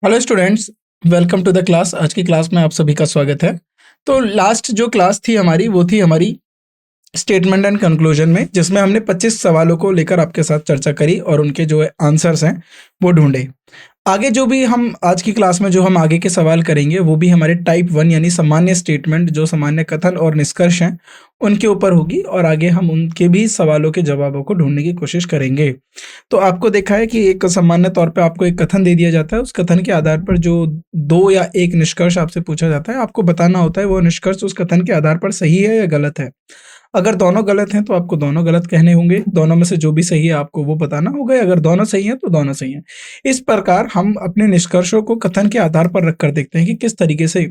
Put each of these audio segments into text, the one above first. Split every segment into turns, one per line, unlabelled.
Hello students, welcome to the class. आज की class में आप सभी का स्वागत है। तो लास्ट जो क्लास थी हमारी वो थी हमारी स्टेटमेंट एंड कंक्लूजन में, जिसमें हमने 25 सवालों को लेकर आपके साथ चर्चा करी और उनके जो आंसर्स हैं वो ढूंढे। आगे जो भी हम आज की क्लास में जो हम आगे के सवाल करेंगे वो भी हमारे टाइप 1 यानी सामान्य स्टेटमेंट, जो सामान्य कथन और निष्कर्ष हैं उनके ऊपर होगी, और आगे हम उनके भी सवालों के जवाबों को ढूंढने की कोशिश करेंगे। तो आपको देखा है कि एक सामान्य तौर पे आपको एक कथन दे दिया जाता है, उस कथन के आधार पर जो दो या एक निष्कर्ष आपसे पूछा जाता है, आपको बताना होता है वो निष्कर्ष उस कथन के आधार पर सही है या गलत है। अगर दोनों गलत हैं तो आपको दोनों गलत कहने होंगे, दोनों में से जो भी सही है आपको वो बताना होगा, अगर दोनों सही हैं तो दोनों सही हैं। इस प्रकार हम अपने निष्कर्षों को कथन के आधार पर रखकर देखते हैं कि किस तरीके से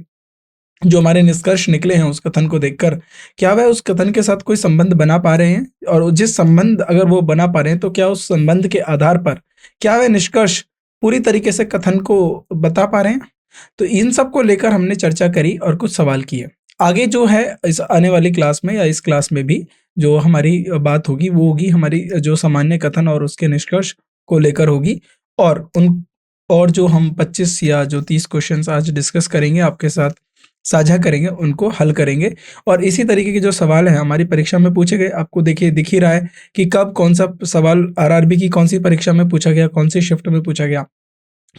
जो हमारे निष्कर्ष निकले हैं उस कथन को देखकर क्या वह उस कथन के साथ कोई संबंध बना पा रहे हैं, और जिस संबंध अगर वो बना पा रहे हैं तो क्या उस संबंध के आधार पर क्या वह निष्कर्ष पूरी तरीके से कथन को बता पा रहे हैं। तो इन सब को लेकर हमने चर्चा करी और कुछ सवाल किए। आगे जो है इस आने वाली क्लास में या इस क्लास में भी जो हमारी बात होगी वो होगी हमारी जो सामान्य कथन और उसके निष्कर्ष को लेकर होगी, और उन और जो हम 25 या जो 30 क्वेश्चंस आज डिस्कस करेंगे आपके साथ साझा करेंगे उनको हल करेंगे। और इसी तरीके के जो सवाल हैं हमारी परीक्षा में पूछे गए, आपको देखिए दिख ही रहा है कि कब कौन सा सवाल आरआरबी की कौन सी परीक्षा में पूछा गया, कौन सी शिफ्ट में पूछा गया।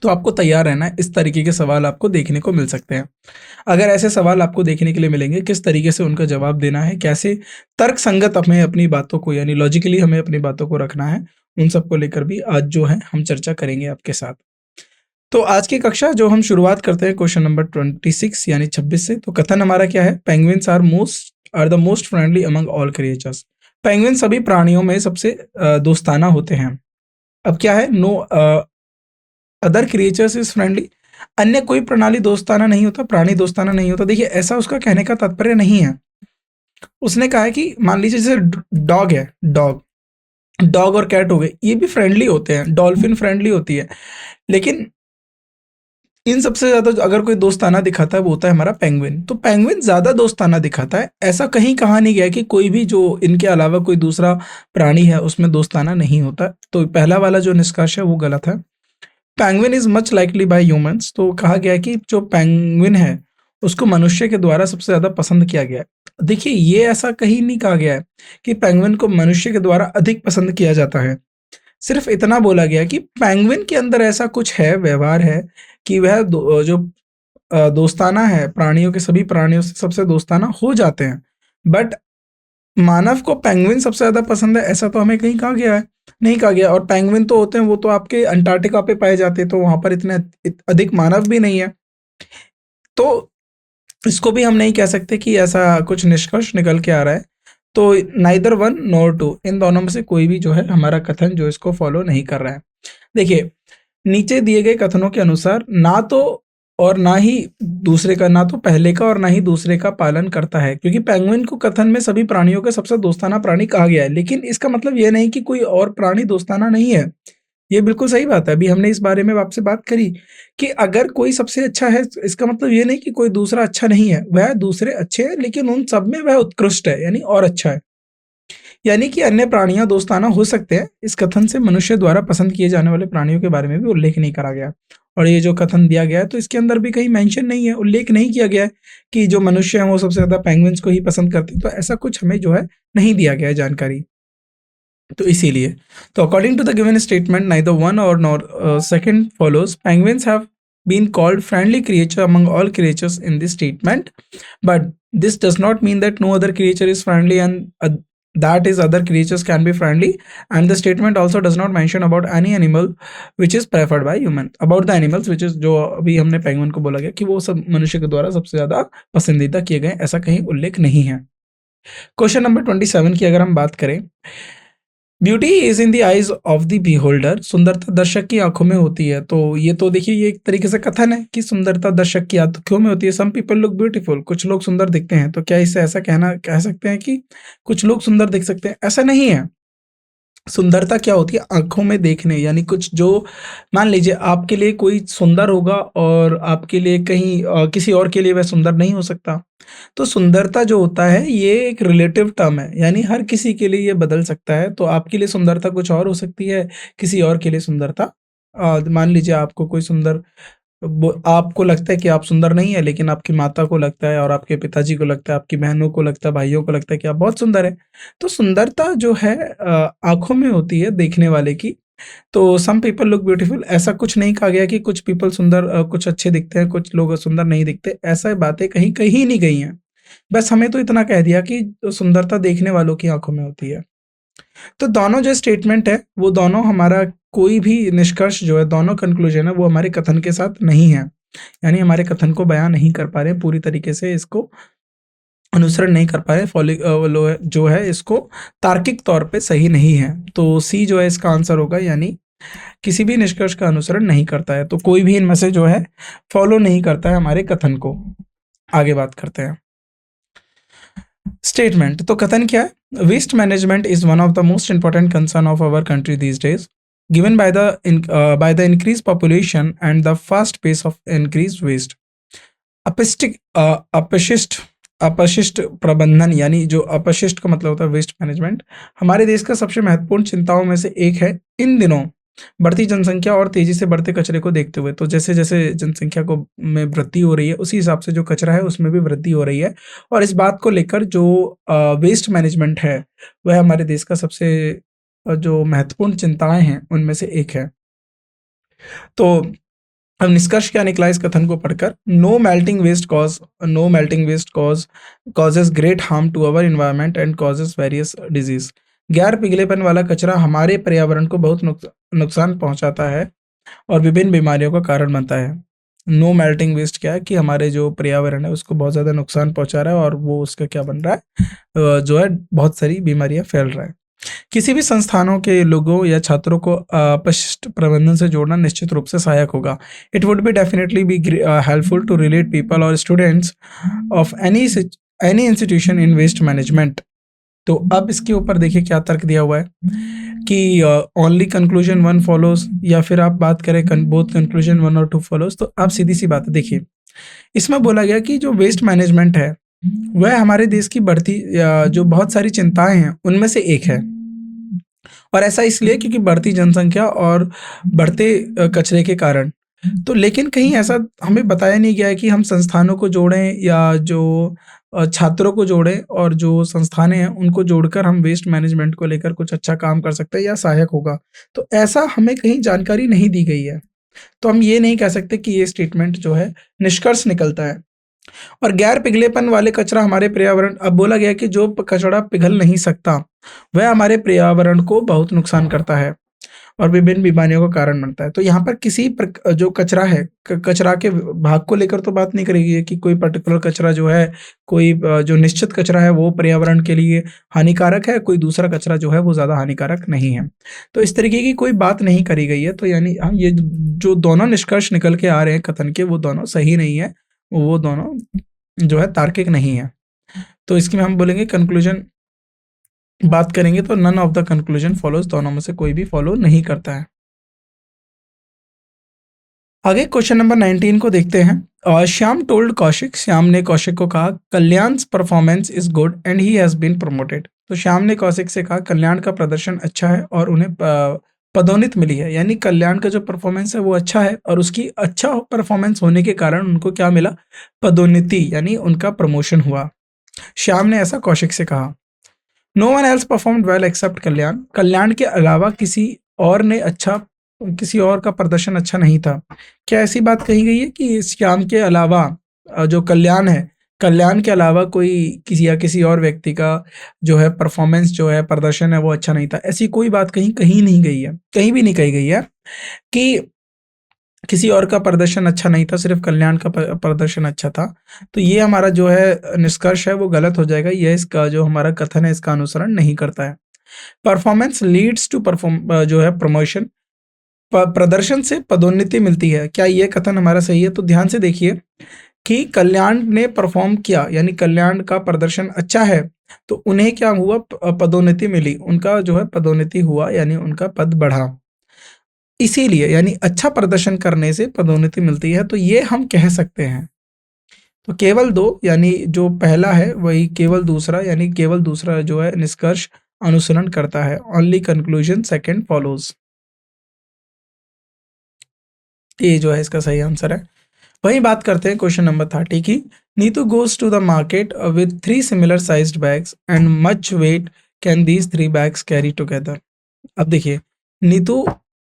तो आपको तैयार रहना है, इस तरीके के सवाल आपको देखने को मिल सकते हैं। अगर ऐसे सवाल आपको देखने के लिए मिलेंगे, किस तरीके से उनका जवाब देना है, कैसे तर्क संगत हमें अपनी बातों को यानी लॉजिकली हमें अपनी बातों को रखना है, उन सब को लेकर भी आज जो है हम चर्चा करेंगे आपके साथ। तो आज की कक्षा जो हम शुरुआत करते हैं क्वेश्चन नंबर 26 यानी 26 से। तो कथन हमारा क्या है? Penguins are the most friendly among all creatures. Penguin सभी प्राणियों में सबसे दोस्ताना होते हैं। अब क्या है? No other creatures is friendly. अन्य कोई प्रणाली दोस्ताना नहीं होता, प्राणी दोस्ताना नहीं होता। देखिए, ऐसा उसका कहने का तात्पर्य नहीं है। उसने कहा है कि मान लीजिए जैसे डॉग है, डॉग डॉग और कैट हो गए, ये भी फ्रेंडली होते हैं, डॉल्फिन फ्रेंडली होती है, लेकिन इन सबसे ज़्यादा अगर कोई दोस्ताना दिखाता है वो होता है हमारा पेंगुइन। तो पेंगुइन ज़्यादा दोस्ताना दिखाता है। ऐसा कहीं कहा नहीं गया कि कोई भी जो इनके अलावा कोई दूसरा प्राणी है उसमें दोस्ताना नहीं होता। तो पहला वाला जो निष्कर्ष है वो गलत है। Penguin is much likely bye humans. तो कहा गया है कि जो पेंगुइन है उसको मनुष्य के द्वारा सबसे ज़्यादा पसंद किया गया है। देखिए, ये ऐसा कहीं नहीं कहा गया है कि पेंगुइन को मनुष्य के द्वारा अधिक पसंद किया जाता है। सिर्फ इतना बोला गया कि पेंगुइन के अंदर ऐसा कुछ है, व्यवहार है कि वह जो दोस्ताना है, प्राणियों के सभी प्राणियों से सबसे दोस्ताना हो जाते हैं। बट मानव को पेंगुइन सबसे ज़्यादा पसंद है, ऐसा तो हमें कहीं कहा गया है? नहीं कहा गया। और पेंगुइन तो होते हैं वो तो आपके अंटार्कटिका पे पाए जाते हैं, तो वहाँ पर इतने अधिक मानव भी नहीं है। तो इसको भी हम नहीं कह सकते कि ऐसा कुछ निष्कर्ष निकल के आ रहा है। तो नाइदर वन नॉर टू, इन दोनों में से कोई भी जो है हमारा कथन जो इसको फॉलो नहीं कर रहा है। देखिए, नीचे दिए गए कथनों के अनुसार ना तो और ना ही दूसरे का, ना तो पहले का और ना ही दूसरे का पालन करता है, क्योंकि पेंगुइन को कथन में सभी प्राणियों का सबसे दोस्ताना प्राणी कहा गया है, लेकिन इसका मतलब ये नहीं कि कोई और प्राणी दोस्ताना नहीं है। ये बिल्कुल सही बात है। अभी हमने इस बारे में आपसे बात करी कि अगर कोई सबसे अच्छा है, इसका मतलब ये नहीं कि कोई दूसरा अच्छा नहीं है। वह दूसरे अच्छे हैं, लेकिन उन सब में वह उत्कृष्ट है यानी और अच्छा है। यानी कि अन्य प्राणियां दोस्ताना हो सकते हैं। इस कथन से मनुष्य द्वारा पसंद किए जाने वाले प्राणियों के बारे में भी उल्लेख नहीं करा गया। और ये जो कथन दिया गया है तो इसके अंदर भी कहीं मेंशन नहीं है, उल्लेख नहीं किया गया है कि जो मनुष्य हैं वो सबसे ज्यादा पेंगुइन्स को ही पसंद करते हैं। तो ऐसा कुछ हमें जो है नहीं दिया गया है जानकारी। तो इसीलिए, तो according to the given statement neither one और nor second follows, penguins have been called friendly creature among all creatures in this statement, but this does not mean that no other creature is friendly and that is other creatures can be friendly. And the statement also does not mention about any animal which is preferred by human, about the animals which is, जो अभी हमने penguin को बोला गया कि वो सब मनुष्य के द्वारा सबसे ज्यादा पसंदीदा किए गए, ऐसा कहीं उल्लेख नहीं है। क्वेश्चन नंबर 27 की अगर हम बात करें, beauty is in the eyes of the beholder. सुंदरता दर्शक की आंखों में होती है। तो ये तो देखिए, ये एक तरीके से कथन है कि सुंदरता दर्शक की आंखों में होती है। सम पीपल लुक ब्यूटीफुल, कुछ लोग सुंदर दिखते हैं। तो क्या इससे ऐसा कह सकते हैं कि कुछ लोग सुंदर दिख सकते हैं? ऐसा नहीं है। सुंदरता क्या होती है? आंखों में देखने, यानी कुछ जो, मान लीजिए आपके लिए कोई सुंदर होगा और आपके लिए कहीं किसी और के लिए वह सुंदर नहीं हो सकता। तो सुंदरता जो होता है ये एक रिलेटिव टर्म है, यानी हर किसी के लिए ये बदल सकता है। तो आपके लिए सुंदरता कुछ और हो सकती है, किसी और के लिए सुंदरता मान लीजिए आपको कोई सुंदर आपको लगता है कि आप सुंदर नहीं है, लेकिन आपकी माता को लगता है और आपके पिताजी को लगता है, आपकी बहनों को लगता है, भाइयों को लगता है कि आप बहुत सुंदर हैं। तो सुंदरता जो है आँखों में होती है देखने वाले की। तो सम पीपल लुक ब्यूटीफुल, ऐसा कुछ नहीं कहा गया कि कुछ पीपल सुंदर कुछ अच्छे दिखते हैं, कुछ लोग सुंदर नहीं दिखते, ऐसा बातें कहीं कहीं नहीं गई हैं। बस हमें तो इतना कह दिया कि सुंदरता देखने वालों की आँखों में होती है। तो दोनों जो स्टेटमेंट है, वो दोनों हमारा कोई भी निष्कर्ष जो है, दोनों कंक्लूजन है, वो हमारे कथन के साथ नहीं है। यानी हमारे कथन को बयां नहीं कर पा रहे हैं पूरी तरीके से, इसको अनुसरण नहीं कर पा रहे, जो है इसको तार्किक तौर पे सही नहीं है। तो सी जो है इसका आंसर होगा, यानी किसी भी निष्कर्ष का अनुसरण नहीं करता है। तो कोई भी इनमें से जो है फॉलो नहीं करता है हमारे कथन को। आगे बात करते हैं स्टेटमेंट। तो कथन क्या है? Waste management is one of the most important concern of our country these days, given by the increased population and the fast pace of increased waste. अपशिष्ट अपशिष्ट अपशिष्ट प्रबंधन, यानी जो अपशिष्ट का मतलब होता है वेस्ट मैनेजमेंट, हमारे देश का सबसे महत्वपूर्ण चिंताओं में से एक है। इन दिनों बढ़ती जनसंख्या और तेजी से बढ़ते कचरे को देखते हुए, तो जैसे जैसे जनसंख्या को में वृद्धि हो रही है, उसी हिसाब से जो कचरा है उसमें भी वृद्धि हो रही है। और इस बात को लेकर जो वेस्ट मैनेजमेंट है, वह हमारे देश का सबसे जो महत्वपूर्ण चिंताएं हैं उनमें से एक है। तो अब निष्कर्ष क्या निकला इस कथन को पढ़कर? No melting waste causes great harm to our environment and causes various disease. गैर पिघलेपन वाला कचरा हमारे पर्यावरण को बहुत नुकसान पहुंचाता है और विभिन्न बीमारियों का कारण बनता है। नो मेल्टिंग वेस्ट क्या है कि हमारे जो पर्यावरण है उसको बहुत ज़्यादा नुकसान पहुंचा रहा है, और वो उसका क्या बन रहा है, जो है बहुत सारी बीमारियां फैल रहा है। किसी भी संस्थानों के लोगों या छात्रों को अपशिष्ट प्रबंधन से जोड़ना निश्चित रूप से सहायक होगा। It would be definitely be helpful to relate people और students of any institution in waste management. तो अब इसके ऊपर देखिए क्या तर्क दिया हुआ है कि ओनली कंक्लूजन वन फॉलोज, या फिर आप बात करें बोथ कंक्लूजन वन और टू फॉलोज। तो अब सीधी सी बात है, देखिए इसमें बोला गया कि जो वेस्ट मैनेजमेंट है वह हमारे देश की बढ़ती जो बहुत सारी चिंताएं हैं उनमें से एक है। और ऐसा इसलिए क्योंकि बढ़ती जनसंख्या और बढ़ते कचरे के कारण। तो लेकिन कहीं ऐसा हमें बताया नहीं गया है कि हम संस्थानों को जोड़ें या जो छात्रों को जोड़ें, और जो संस्थानें हैं उनको जोड़कर हम वेस्ट मैनेजमेंट को लेकर कुछ अच्छा काम कर सकते हैं या सहायक होगा। तो ऐसा हमें कहीं जानकारी नहीं दी गई है। तो हम ये नहीं कह सकते कि ये स्टेटमेंट जो है निष्कर्ष निकलता है। और गैर पिघलेपन वाले कचरा हमारे पर्यावरण, अब बोला गया कि जो कचरा पिघल नहीं सकता वह हमारे पर्यावरण को बहुत नुकसान करता है और विभिन्न बीमारियों का कारण बनता है। तो यहाँ पर किसी जो कचरा है, कचरा के भाग को लेकर तो बात नहीं करेगी कि कोई पर्टिकुलर कचरा जो है, कोई जो निश्चित कचरा है वो पर्यावरण के लिए हानिकारक है, कोई दूसरा कचरा जो है वो ज़्यादा हानिकारक नहीं है। तो इस तरीके की कोई बात नहीं करी गई है। तो यानी हम ये जो दोनों निष्कर्ष निकल के आ रहे हैं कथन के, वो दोनों सही नहीं है, वो दोनों जो है तार्किक नहीं है। तो इसकी में हम बोलेंगे कंक्लूजन बात करेंगे तो none of the conclusion follows, दोनों में से कोई भी फॉलो नहीं करता है। आगे क्वेश्चन नंबर 19 को देखते हैं। श्याम टोल्ड कौशिक, श्याम ने कौशिक को कहा Kalyan's performance is good and he has been promoted. तो श्याम ने कौशिक से कहा कल्याण का प्रदर्शन अच्छा है और उन्हें पदोन्नति मिली है। यानी कल्याण का जो परफॉर्मेंस है वो अच्छा है और उसकी अच्छा परफॉर्मेंस होने के कारण उनको क्या मिला? पदोन्नति, यानी उनका प्रमोशन हुआ। श्याम ने ऐसा कौशिक से कहा। No one else performed well except Kalyan, Kalyan के अलावा किसी और का प्रदर्शन अच्छा नहीं था। क्या ऐसी बात कही गई है कि श्याम के अलावा जो कल्याण है, कल्याण के अलावा कोई किसी और व्यक्ति का जो है परफॉर्मेंस जो है, प्रदर्शन है, वो अच्छा नहीं था? ऐसी कोई बात कहीं नहीं गई है, कहीं भी नहीं कही गई है कि किसी और का प्रदर्शन अच्छा नहीं था, सिर्फ कल्याण का प्रदर्शन अच्छा था। तो ये हमारा जो है निष्कर्ष है वो गलत हो जाएगा। यह इसका जो हमारा कथन है इसका अनुसरण नहीं करता है। परफॉर्मेंस लीड्स टू जो है प्रमोशन, प्रदर्शन से पदोन्नति मिलती है। क्या ये कथन हमारा सही है? तो ध्यान से देखिए कि कल्याण ने परफॉर्म किया, यानी कल्याण का प्रदर्शन अच्छा है, तो उन्हें क्या हुआ? पदोन्नति मिली, उनका जो है पदोन्नति हुआ, यानी उनका पद बढ़ा। इसीलिए यानी अच्छा प्रदर्शन करने से पदोन्नति मिलती है, तो ये हम कह सकते हैं। तो केवल दो, यानी जो पहला है वही केवल दूसरा, यानी केवल दूसरा जो है निष्कर्ष अनुसरण करता है। Only conclusion second follows. ये जो है इसका सही आंसर है। वहीं बात करते हैं क्वेश्चन नंबर 30 की। Neetu goes to the market with 3 similar sized bags and much weight can these 3 bags carry together. अब देखिए, नीतू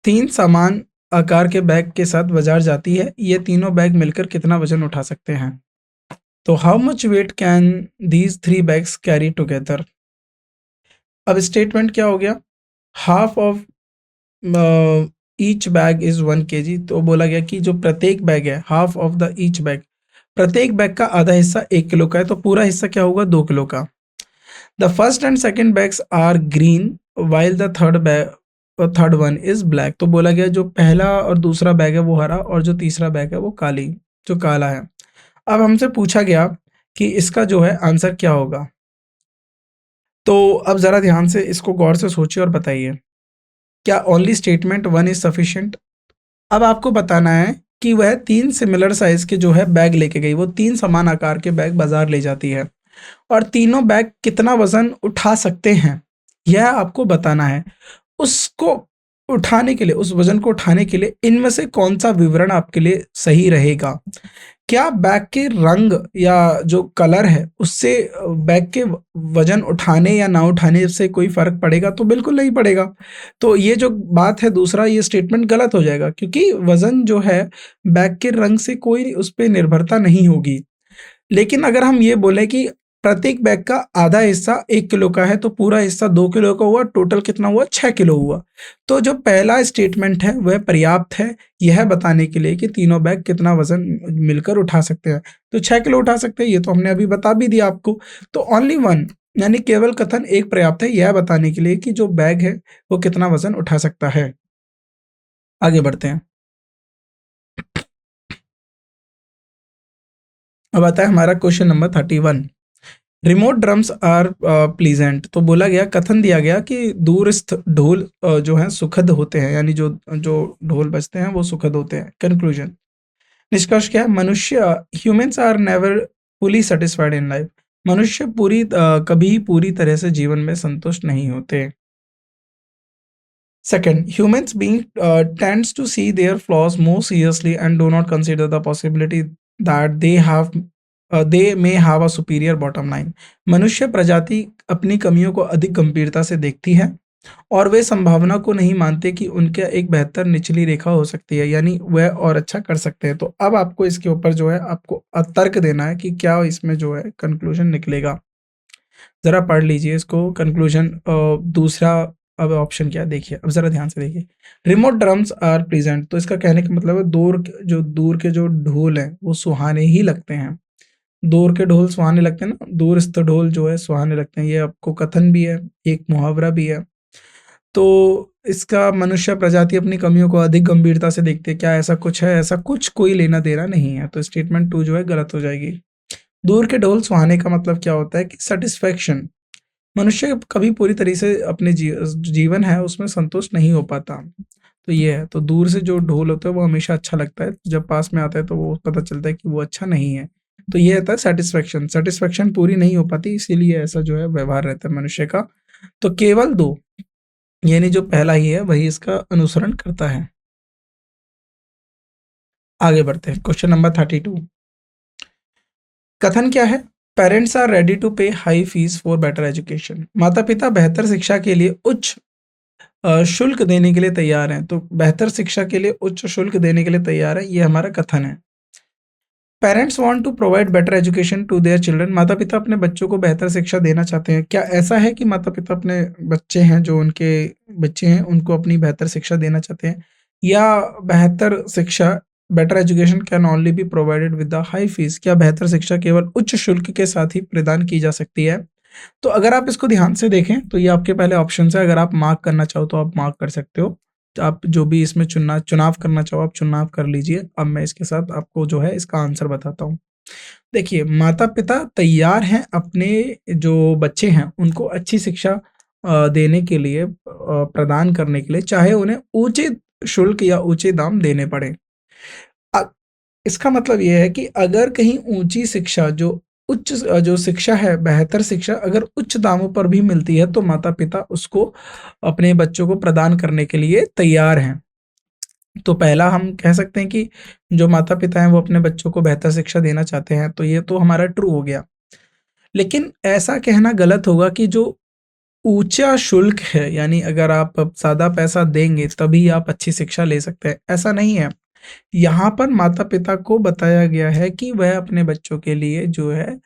3 समान आकार के बैग के साथ बाजार जाती है, ये तीनों बैग मिलकर कितना वजन उठा सकते हैं? तो how much weight can these 3 bags carry together. अब स्टेटमेंट क्या हो गया, half of each bag is 1 kg। तो बोला गया कि जो प्रत्येक बैग है, half of the each bag, प्रत्येक बैग का आधा हिस्सा 1 किलो का है, तो पूरा हिस्सा क्या होगा, 2 किलो का। The first and second bags are green while the third one is black. तो बोला गया जो पहला और दूसरा बैग है वो हरा और जो तीसरा बैग है वो जो काला है। अब हमसे पूछा गया कि इसका जो है आंसर क्या होगा। तो अब जरा ध्यान से इसको गौर से सोचिए और बताइए, क्या ओनली स्टेटमेंट 1 इज सफिशिएंट। अब आपको बताना है कि वह 3 सिमिलर साइज के जो है बैग लेके गई, वो 3 समान आकार के बैग बाजार ले जाती है और तीनों बैग कितना वजन उठा सकते हैं, यह आपको बताना है। उसको उठाने के लिए, उस वजन को उठाने के लिए इनमें से कौन सा विवरण आपके लिए सही रहेगा। क्या बैग के रंग या जो कलर है उससे बैग के वजन उठाने या ना उठाने से कोई फर्क पड़ेगा, तो बिल्कुल नहीं पड़ेगा। तो ये जो बात है, दूसरा ये स्टेटमेंट गलत हो जाएगा, क्योंकि वजन जो है बैग के रंग से कोई उस पर निर्भरता नहीं होगी। लेकिन अगर हम ये बोले कि प्रत्येक बैग का आधा हिस्सा 1 किलो का है, तो पूरा हिस्सा 2 किलो का हुआ, टोटल कितना हुआ, 6 किलो हुआ। तो जो पहला स्टेटमेंट है वह पर्याप्त है यह बताने के लिए कि तीनों बैग कितना वजन मिलकर उठा सकते हैं। तो 6 किलो उठा सकते हैं, ये तो हमने अभी बता भी दिया आपको। तो ओनली वन, यानी केवल कथन एक पर्याप्त है यह बताने के लिए कि जो बैग है वो कितना वजन उठा सकता है। आगे बढ़ते हैं। अब आता है हमारा question number 31। Remote drums are pleasant. तो बोला गया, कथन दिया गया कि दूरस्थ ढोल जो हैं सुखद होते हैं, यानी जो जो ढोल बजते हैं वो सुखद होते हैं। कंक्लूजन, निष्कर्ष क्या है, मनुष्य, humans are never fully satisfied in life. मनुष्य कभी पूरी तरह से जीवन में संतुष्ट नहीं होते। Second, humans being tends to see their flaws more seriously and do not consider the possibility that they may have a superior bottom line. मनुष्य प्रजाति अपनी कमियों को अधिक गंभीरता से देखती है और वे संभावना को नहीं मानते कि उनके एक बेहतर निचली रेखा हो सकती है, यानी वह और अच्छा कर सकते हैं। तो अब आपको इसके ऊपर जो है आपको तर्क देना है कि क्या इसमें जो है कंक्लूजन निकलेगा। ज़रा पढ़ लीजिए इसको कंक्लूजन। दूसरा अब ऑप्शन क्या है देखिए, अब ज़रा ध्यान से देखिए। रिमोट ड्रम्स आर प्रेजेंट, तो इसका कहने का मतलब है दूर के जो ढोल हैं वो सुहाने ही लगते हैं। दूर के ढोल सुहाने लगते हैं ना, दूरस्थ ढोल जो है सुहाने लगते हैं। ये आपको कथन भी है, एक मुहावरा भी है। तो इसका मनुष्य प्रजाति अपनी कमियों को अधिक गंभीरता से देखते हैं, क्या ऐसा कुछ है? ऐसा कुछ कोई लेना देना नहीं है। तो स्टेटमेंट 2 जो है गलत हो जाएगी। दूर के ढोल सुहाने का मतलब क्या होता है कि सेटिस्फैक्शन। मनुष्य कभी पूरी तरह से अपने जीवन है उसमें संतुष्ट नहीं हो पाता। तो ये है, तो दूर से जो ढोल होता है वो हमेशा अच्छा लगता है, जब पास में आता है तो वो पता चलता है कि वो अच्छा नहीं है। तो ये रहता है सेटिस्फैक्शन। सेटिस्फैक्शन पूरी नहीं हो पाती, इसीलिए ऐसा जो है व्यवहार रहता है मनुष्य का। तो केवल 2, यानी जो पहला ही है वही इसका अनुसरण करता है। आगे बढ़ते हैं, क्वेश्चन नंबर 32। कथन क्या है, parents are ready to pay high fees for better education. माता पिता बेहतर शिक्षा के लिए उच्च शुल्क देने के लिए तैयार हैं। तो बेहतर शिक्षा के लिए उच्च शुल्क देने के लिए तैयार है, ये हमारा कथन है। Parents want to provide better education to their children. माता पिता अपने बच्चों को बेहतर शिक्षा देना चाहते हैं। क्या ऐसा है कि माता पिता अपने बच्चे हैं, जो उनके बच्चे हैं उनको अपनी बेहतर शिक्षा देना चाहते हैं, या बेहतर शिक्षा, better education can only be provided with the high fees. क्या बेहतर शिक्षा केवल उच्च शुल्क के साथ ही प्रदान की जा सकती है? तो अगर आप इसको ध्यान से देखें तो ये आपके पहले ऑप्शन है। अगर आप मार्क करना चाहो तो आप मार्क कर सकते हो। तो आप जो भी इसमें चुनाव करना चाहो आप चुनाव कर लीजिए। अब मैं इसके साथ आपको जो है इसका आंसर बताता हूँ। देखिए, माता-पिता तैयार हैं अपने जो बच्चे हैं उनको अच्छी शिक्षा देने के लिए, प्रदान करने के लिए, चाहे उन्हें ऊँचे शुल्क या ऊँचे दाम देने पड़े। अ, इसका मतलब ये है कि अगर कहीं ऊँची शिक्षा जो शिक्षा है, बेहतर शिक्षा अगर उच्च दामों पर भी मिलती है तो माता-पिता उसको अपने बच्चों को प्रदान करने के लिए तैयार हैं। तो पहला हम कह सकते हैं कि जो माता-पिता हैं वो अपने बच्चों को बेहतर शिक्षा देना चाहते हैं, तो ये तो हमारा ट्रू हो गया। लेकिन ऐसा कहना गलत होगा कि जो ऊँचा शुल्क है, यानी अगर आप अब ज़्यादा पैसा देंगे तभी आप अच्छी शिक्षा ले सकते हैं, ऐसा नहीं है। यहाँ पर माता-पिता को बताया गया है कि वह अपने बच्चों के लिए जो है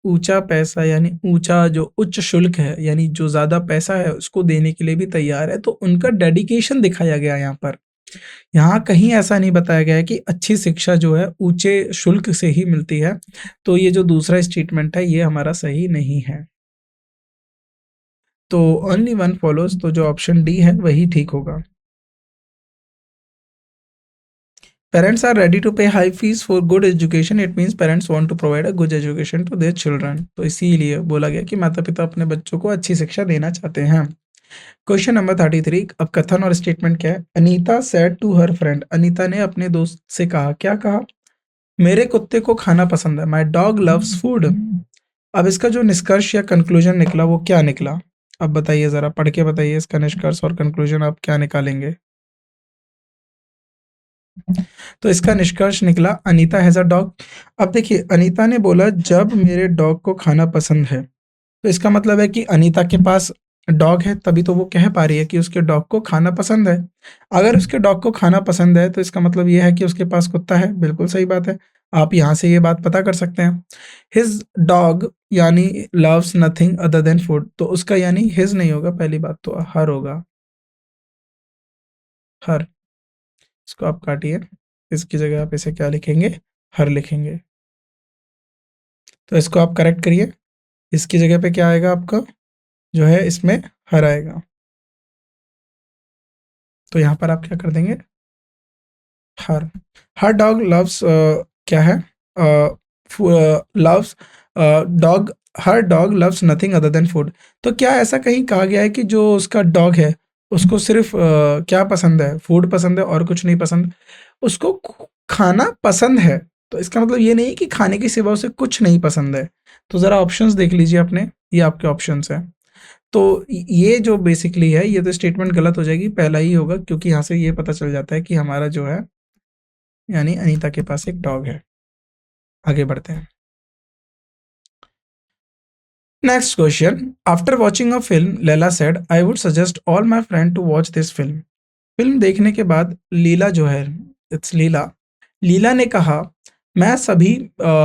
ऊँचा पैसा, यानी ऊँचा जो उच्च शुल्क है, यानी जो ज़्यादा पैसा है उसको देने के लिए भी तैयार है, तो उनका डेडिकेशन दिखाया गया है यहाँ पर। यहाँ कहीं ऐसा नहीं बताया गया है कि अच्छी शिक्षा जो है ऊँचे शुल्क से ही मिलती है, तो ये जो दूसरा स्टेटमेंट है ये हमारा सही नहीं है। तो ओनली वन फॉलोज़, तो जो ऑप्शन डी है वही ठीक होगा। Parents are ready to pay high fees for good education, it means parents want to provide a good education to their children. तो इसीलिए बोला गया कि माता-पिता अपने बच्चों को अच्छी शिक्षा देना चाहते हैं। क्वेश्चन नंबर 33, अब कथन और स्टेटमेंट क्या है? Anita said to her friend, Anita ने अपने दोस्त से कहा, क्या कहा? मेरे कुत्ते को खाना पसंद है, माय डॉग लव्स फूड। अब इसका जो निष्कर्ष या कंक्लूजन निकला वो क्या निकला? अब बताइए, ज़रा पढ़ के बताइए इसका निष्कर्ष और कंक्लूजन आप क्या निकालेंगे? तो इसका निष्कर्ष निकला अनीता हैज़ अ डॉग। अब देखिए अनीता ने बोला जब मेरे डॉग को खाना पसंद है, तो इसका मतलब है कि अनीता के पास डॉग है, तभी तो वो कह पा रही है कि उसके डॉग को खाना पसंद है। अगर उसके डॉग को खाना पसंद है तो इसका मतलब ये है कि उसके पास कुत्ता है, बिल्कुल सही बात है। आप यहाँ से ये बात पता कर सकते हैं। हिज़ डॉग यानी loves nothing other than food, तो उसका यानी हिज़ नहीं होगा, पहली बात तो हर होगा, हर। इसको आप काटिए, इसकी जगह आप इसे क्या लिखेंगे? हर लिखेंगे। तो इसको आप करेक्ट करिए, इसकी जगह पे क्या आएगा आपका? जो है इसमें हर आएगा। तो यहाँ पर आप क्या कर देंगे? हर। हर डॉग लव्स क्या है? लव्स डॉग, हर dog loves nothing other than food. तो क्या ऐसा कहीं कहा गया है कि जो उसका डॉग है, उसको सिर्फ़ क्या पसंद है? फूड पसंद है और कुछ नहीं पसंद? उसको खाना पसंद है, तो इसका मतलब ये नहीं कि खाने के सिवा उसे कुछ नहीं पसंद है। तो ज़रा ऑप्शंस देख लीजिए अपने, ये आपके ऑप्शंस हैं। तो ये जो बेसिकली है, ये तो स्टेटमेंट गलत हो जाएगी, पहला ही होगा, क्योंकि यहाँ से ये पता चल जाता है कि हमारा जो है, यानी अनीता के पास एक डॉग है। आगे बढ़ते हैं। Next question, after watching a film Laila said I would suggest all my friend to watch this film. Film देखने के बाद लीला जो है, इट्स लीला, लीला ने कहा, मैं सभी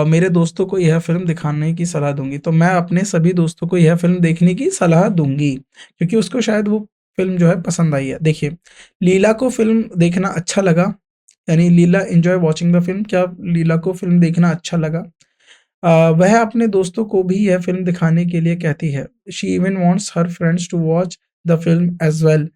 मेरे दोस्तों को यह फ़िल्म दिखाने की सलाह दूँगी। तो मैं अपने सभी दोस्तों को यह फ़िल्म देखने की सलाह दूँगी, क्योंकि उसको शायद वो फ़िल्म जो है पसंद आई है। देखिए, लीला को फ़िल्म देखना अच्छा लगा, यानी लीला एन्जॉय वॉचिंग द फ़िल्म, क्या लीला को फ़िल्म देखना अच्छा लगा? वह अपने दोस्तों को भी यह फ़िल्म दिखाने के लिए कहती है। She even wants her friends to watch the film as well.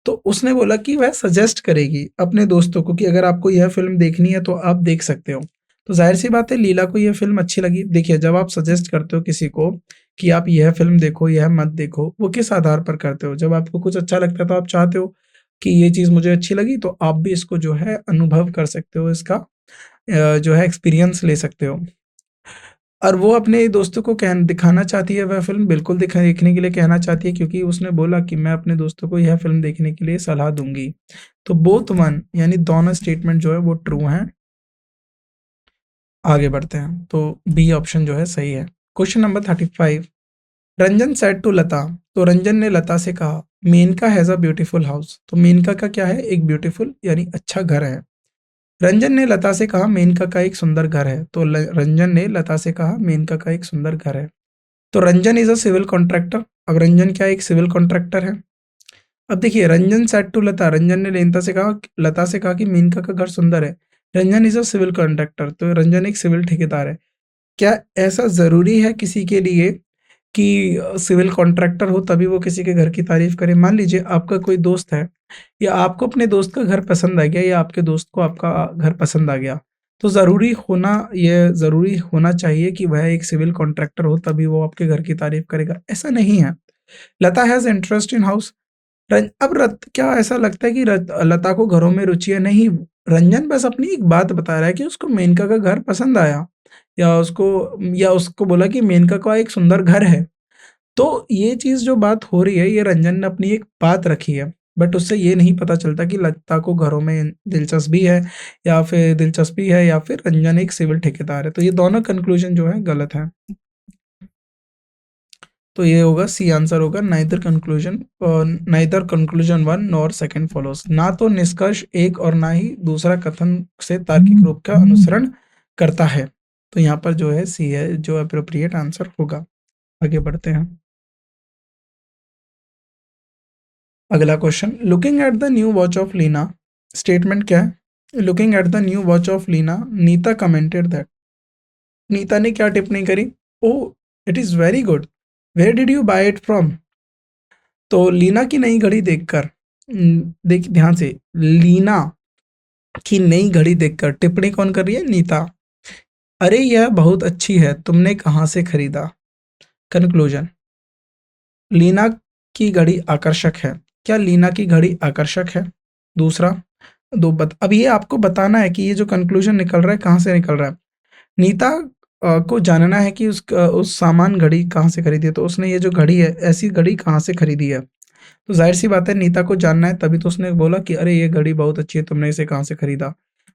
तो उसने बोला कि वह सजेस्ट करेगी अपने दोस्तों को कि अगर आपको यह फ़िल्म देखनी है तो आप देख सकते हो। तो ज़ाहिर-सी बात है लीला को ये फ़िल्म अच्छी लगी। देखिए, जब आप सजेस्ट करते हो किसी को कि आप यह फ़िल्म देखो, यह मत देखो, वो किस आधार पर करते हो? जब आपको कुछ अच्छा लगता है तो आप चाहते हो कि ये चीज़ मुझे अच्छी लगी, तो आप भी इसको जो है अनुभव कर सकते हो, इसका जो है एक्सपीरियंस ले सकते हो। और वो अपने दोस्तों को दिखाना चाहती है वह फ़िल्म, बिल्कुल देखने के लिए कहना चाहती है, क्योंकि उसने बोला कि मैं अपने दोस्तों को यह फ़िल्म देखने के लिए सलाह दूँगी। तो बोथ वन, यानी दोनों स्टेटमेंट जो है वो ट्रू हैं। आगे बढ़ते हैं, तो बी ऑप्शन जो है सही है। Question number 35, Ranjan said to Lata, तो रंजन ने लता से कहा, Menaka has a beautiful house. तो मेनका का क्या है? एक ब्यूटीफुल यानी अच्छा घर है। रंजन ने लता से कहा, मेनका का एक सुंदर घर है। तो रंजन ने लता से कहा, मेनका का एक सुंदर घर है। तो Ranjan is a civil contractor. अब रंजन क्या एक सिविल कॉन्ट्रैक्टर है? अब देखिए, रंजन सेड टू लता, रंजन ने लता से कहा कि मेनका का घर सुंदर है। Ranjan is a civil contractor, तो रंजन एक सिविल ठेकेदार है। क्या ऐसा ज़रूरी है किसी के लिए कि सिविल कॉन्ट्रैक्टर हो तभी वो किसी के घर की तारीफ़ करे? मान लीजिए आपका कोई दोस्त है, या आपको अपने दोस्त का घर पसंद आ गया, या आपके दोस्त को आपका घर पसंद आ गया, तो ज़रूरी होना चाहिए कि वह एक सिविल कॉन्ट्रैक्टर हो तभी वो आपके घर की तारीफ़ करेगा, ऐसा नहीं है। लता हैज़ इंटरेस्ट इन हाउस। अब क्या ऐसा लगता है कि लता को घरों में रुचि है? नहीं, रंजन बस अपनी एक बात बता रहा है कि उसको मेनका का घर पसंद आया, या उसको बोला कि मेनका का एक सुंदर घर है। तो ये चीज़ जो बात हो रही है, ये रंजन ने अपनी एक बात रखी है। बट उससे ये नहीं पता चलता कि लता को घरों में दिलचस्पी है या फिर रंजन एक सिविल ठेकेदार है। तो ये दोनों कंक्लूजन जो है गलत है। तो ये होगा सी आंसर होगा, neither conclusion one nor second follows. ना तो निष्कर्ष एक और ना ही दूसरा कथन से तार्किक रूप का अनुसरण करता है। तो यहाँ पर जो है सी है जो अप्रोप्रिएट आंसर होगा। आगे बढ़ते हैं। अगला question, looking at the new watch of Leena, statement क्या है? Looking at the new watch of Leena, Neeta commented that. Neeta ने क्या टिप्पणी करी? Oh it is very good, where did you buy it from? तो लीना की नई घड़ी देखकर, देख ध्यान से, लीना की नई घड़ी देखकर टिप्पणी कौन कर रही है? नीता। अरे यह बहुत अच्छी है, तुमने कहाँ से खरीदा? कंक्लूजन, लीना की घड़ी आकर्षक है। क्या लीना की घड़ी आकर्षक है? दूसरा अब ये आपको बताना है कि ये जो कंक्लूजन निकल रहा है कहाँ से निकल रहा है। नीता को जानना है कि उस सामान घड़ी कहाँ से खरीदी है, तो उसने ये जो घड़ी है ऐसी घड़ी कहाँ से खरीदी है। तो जाहिर सी बात है नीता को जानना है, तभी तो उसने बोला कि अरे ये घड़ी बहुत अच्छी है, तुमने इसे कहाँ से खरीदा।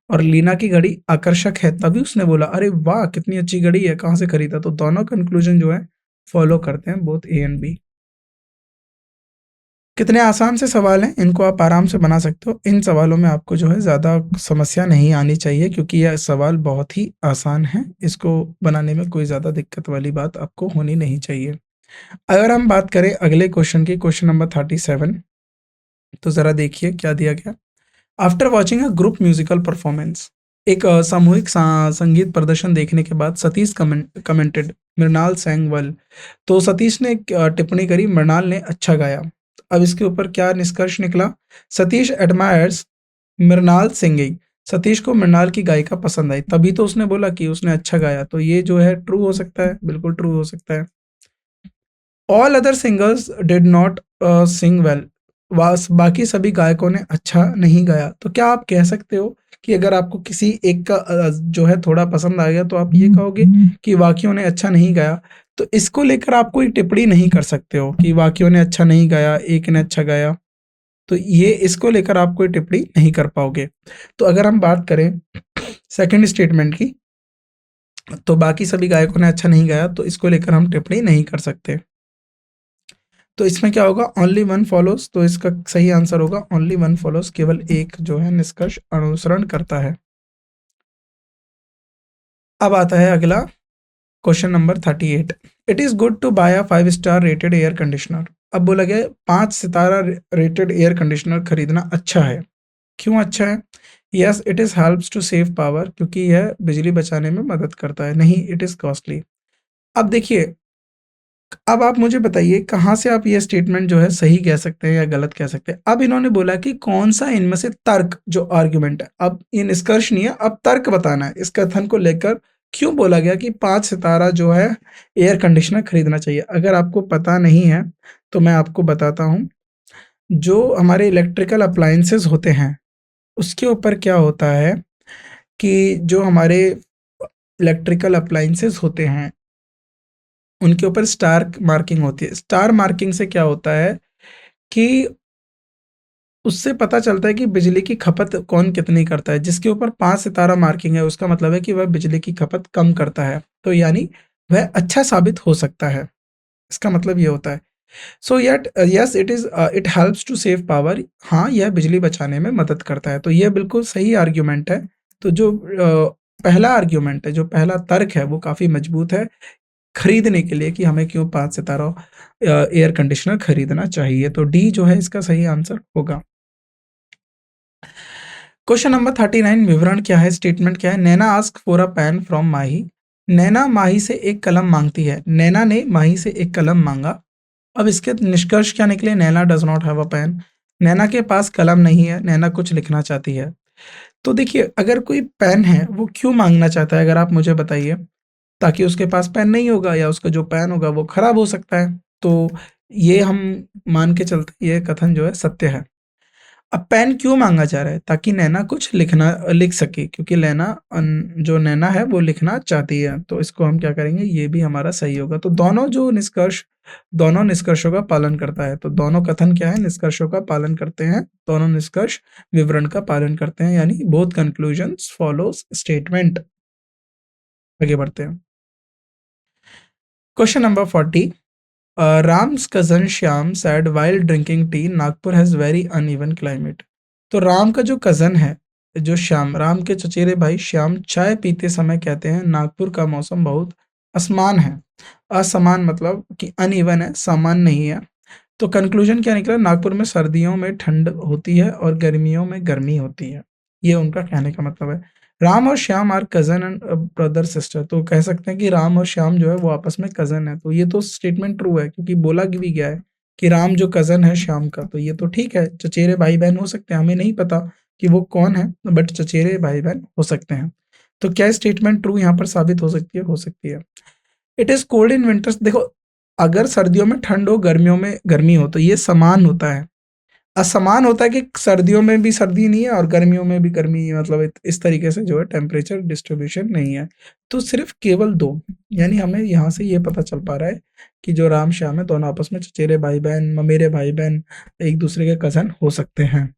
और लीना की घड़ी आकर्षक है, तभी उसने बोला अरे वाह कितनी अच्छी घड़ी है, कहाँ से खरीदा। तो दोनों कंक्लूजन जो है फॉलो करते हैं, बोथ ए एंड बी। कितने आसान से सवाल हैं, इनको आप आराम से बना सकते हो। इन सवालों में आपको जो है ज़्यादा समस्या नहीं आनी चाहिए, क्योंकि यह सवाल बहुत ही आसान है। इसको बनाने में कोई ज़्यादा दिक्कत वाली बात आपको होनी नहीं चाहिए। अगर हम बात करें अगले क्वेश्चन की, क्वेश्चन नंबर 37, तो ज़रा देखिए क्या दिया गया। After watching a group musical performance, एक सामूहिक संगीत प्रदर्शन देखने के बाद Satish commented Mrinal sang well। तो सतीश ने टिप्पणी करी मृणाल ने अच्छा गाया। अब इसके ऊपर क्या निष्कर्ष निकला? सतीश एडमायर्स मृणाल सिंगिंग, सतीश को मृणाल की गायिका पसंद आई, तभी तो उसने बोला कि उसने अच्छा गाया। तो ये जो है ट्रू हो सकता है, बिल्कुल ट्रू हो सकता है। All other singers did not Singh well, बाकी सभी गायकों ने अच्छा नहीं गाया। तो क्या आप कह सकते हो कि अगर आपको किसी एक का जो है थोड़ा पसंद आ गया, तो आप ये कहोगे कि बाकियों ने अच्छा नहीं गाया? तो इसको लेकर आप कोई टिप्पणी नहीं कर सकते हो कि बाकियों ने अच्छा नहीं गाया, एक ने अच्छा गाया। तो ये इसको लेकर आप कोई टिप्पणी नहीं कर पाओगे। तो अगर हम बात करें सेकंड स्टेटमेंट की, तो बाकी सभी गायकों ने अच्छा नहीं गाया, तो इसको लेकर हम टिप्पणी नहीं कर सकते। तो इसमें क्या होगा? Only one follows. तो इसका सही आंसर होगा ओनली वन फॉलोज, केवल एक जो है निष्कर्ष अनुसरण करता है। अब आता है अगला question number 38, it is good to buy a 5 star rated air conditioner. अब बोला गया 5 सितारा रेटेड एयर कंडीशनर खरीदना अच्छा है। क्यों अच्छा है? Yes it is helps to save power, क्योंकि यह बिजली बचाने में मदद करता है। नहीं, इट इज कॉस्टली। अब देखिए, अब आप मुझे बताइए कहाँ से आप ये स्टेटमेंट जो है सही कह सकते हैं या गलत कह सकते हैं। अब इन्होंने बोला कि कौन सा इनमें से तर्क जो आर्गुमेंट है, अब ये निष्कर्ष नहीं है, अब तर्क बताना है इस कथन को लेकर क्यों बोला गया कि 5 सितारा जो है एयर कंडीशनर खरीदना चाहिए। अगर आपको पता नहीं है तो मैं आपको बताता हूँ। जो हमारे इलेक्ट्रिकल अप्लायंसेस होते हैं उसके ऊपर क्या होता है कि जो हमारे इलेक्ट्रिकल अप्लायंसेस होते हैं उनके ऊपर स्टार मार्किंग होती है। स्टार मार्किंग से क्या होता है कि उससे पता चलता है कि बिजली की खपत कौन कितनी करता है। जिसके ऊपर 5 सितारा मार्किंग है उसका मतलब है कि वह बिजली की खपत कम करता है, तो यानी वह अच्छा साबित हो सकता है। इसका मतलब ये होता है। So yet yes it is it helps to save power, हाँ यह बिजली बचाने में मदद करता है। तो यह बिल्कुल सही आर्ग्यूमेंट है। तो जो पहला आर्ग्यूमेंट है, जो पहला तर्क है, वो काफ़ी मजबूत है खरीदने के लिए कि हमें क्यों 5 सितारा एयर कंडीशनर खरीदना चाहिए। तो डी जो है इसका सही आंसर होगा। क्वेश्चन नंबर 39, विवरण क्या है, स्टेटमेंट क्या है? Naina ask for a pen from Mahi, Naina Mahi से एक कलम मांगती है। नैना ने माही से एक कलम मांगा। अब इसके निष्कर्ष क्या निकले? Naina does not have a pen, Naina के पास कलम नहीं है, नैना कुछ लिखना चाहती है। तो देखिए, अगर कोई पेन है वो क्यों मांगना चाहता है, अगर आप मुझे बताइए। ताकि उसके पास पेन नहीं होगा या उसका जो पेन होगा वो खराब हो सकता है। तो ये हम मान के चलते ये कथन जो है सत्य है। अब पेन क्यों मांगा जा रहा है? ताकि नैना कुछ लिख सके, क्योंकि जो नैना है वो लिखना चाहती है। तो इसको हम क्या करेंगे, ये भी हमारा सही होगा। तो दोनों निष्कर्षों का पालन करता है। तो दोनों कथन क्या है, निष्कर्षों का पालन करते हैं। दोनों निष्कर्ष विवरण का पालन करते हैं, यानी बोथ कंक्लूजन्स फॉलोज स्टेटमेंट। आगे बढ़ते हैं। Question number 40। Ram's cousin Shyam said while drinking tea Nagpur has very uneven climate. तो राम का जो कजन है, जो श्याम, राम के चचेरे भाई श्याम चाय पीते समय कहते हैं नागपुर का मौसम बहुत असमान है। असमान मतलब कि अनइवन है, समान नहीं है। तो कंक्लूजन क्या निकला, नागपुर में सर्दियों में ठंड होती है और गर्मियों में गर्मी होती है। ये उनका कहने का मतलब है। राम और Shyam are cousin and brother sister. तो कह सकते हैं कि राम और श्याम जो है वो आपस में कजन है। तो ये तो स्टेटमेंट ट्रू है, क्योंकि बोला भी गया है कि राम जो कजन है श्याम का। तो ये तो ठीक है, चचेरे भाई बहन हो सकते हैं, हमें नहीं पता कि वो कौन है, बट चचेरे भाई बहन हो सकते हैं। तो क्या स्टेटमेंट ट्रू यहाँ पर साबित हो सकती है? हो सकती है। It is cold in winters. देखो, अगर सर्दियों में ठंड हो, गर्मियों में गर्मी हो, तो ये समान होता है। असमान होता है कि सर्दियों में भी सर्दी नहीं है और गर्मियों में भी गर्मी नहीं है, मतलब इस तरीके से जो है टेम्परेचर डिस्ट्रीब्यूशन नहीं है। तो सिर्फ केवल दो, यानी हमें यहाँ से ये पता चल पा रहा है कि जो राम श्याम है दोनों आपस में चचेरे भाई बहन, ममेरे भाई बहन, एक दूसरे के कजन हो सकते हैं।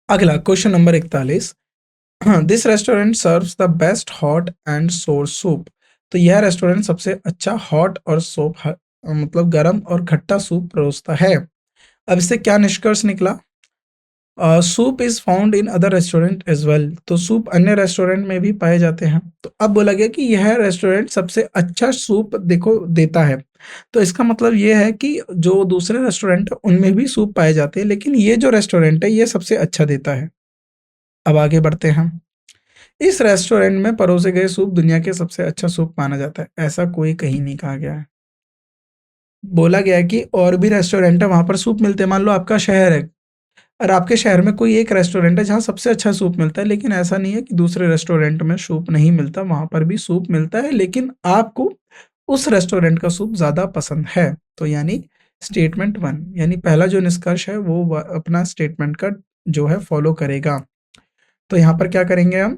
अगला question number 41। This restaurant serves the best hot and सोर सूप। तो यह रेस्टोरेंट सबसे अच्छा हॉट और मतलब गरम और खट्टा सूप परोसता है। अब इससे क्या निष्कर्ष निकला, soup is found in other restaurant as well. तो सूप अन्य रेस्टोरेंट में भी पाए जाते हैं। तो अब बोला गया कि यह रेस्टोरेंट सबसे अच्छा सूप देखो देता है। तो इसका मतलब ये है कि जो दूसरे रेस्टोरेंट है उनमें भी सूप पाए जाते हैं, लेकिन ये जो रेस्टोरेंट है ये सबसे अच्छा देता है। अब आगे बढ़ते हैं। इस रेस्टोरेंट में परोसे गए सूप दुनिया के सबसे अच्छा सूप माना जाता है। ऐसा कोई कहीं नहीं कहा गया है। बोला गया है कि और भी रेस्टोरेंट है वहां पर सूप मिलते हैं। मान लो आपका शहर है और आपके शहर में कोई एक रेस्टोरेंट है जहाँ सबसे अच्छा सूप मिलता है, लेकिन ऐसा नहीं है कि दूसरे रेस्टोरेंट में सूप नहीं मिलता, वहाँ पर भी सूप मिलता है, लेकिन आपको उस रेस्टोरेंट का सूप ज़्यादा पसंद है। तो यानी स्टेटमेंट 1, यानी पहला जो निष्कर्ष है वो अपना स्टेटमेंट का जो है फॉलो करेगा। तो यहाँ पर क्या करेंगे हम,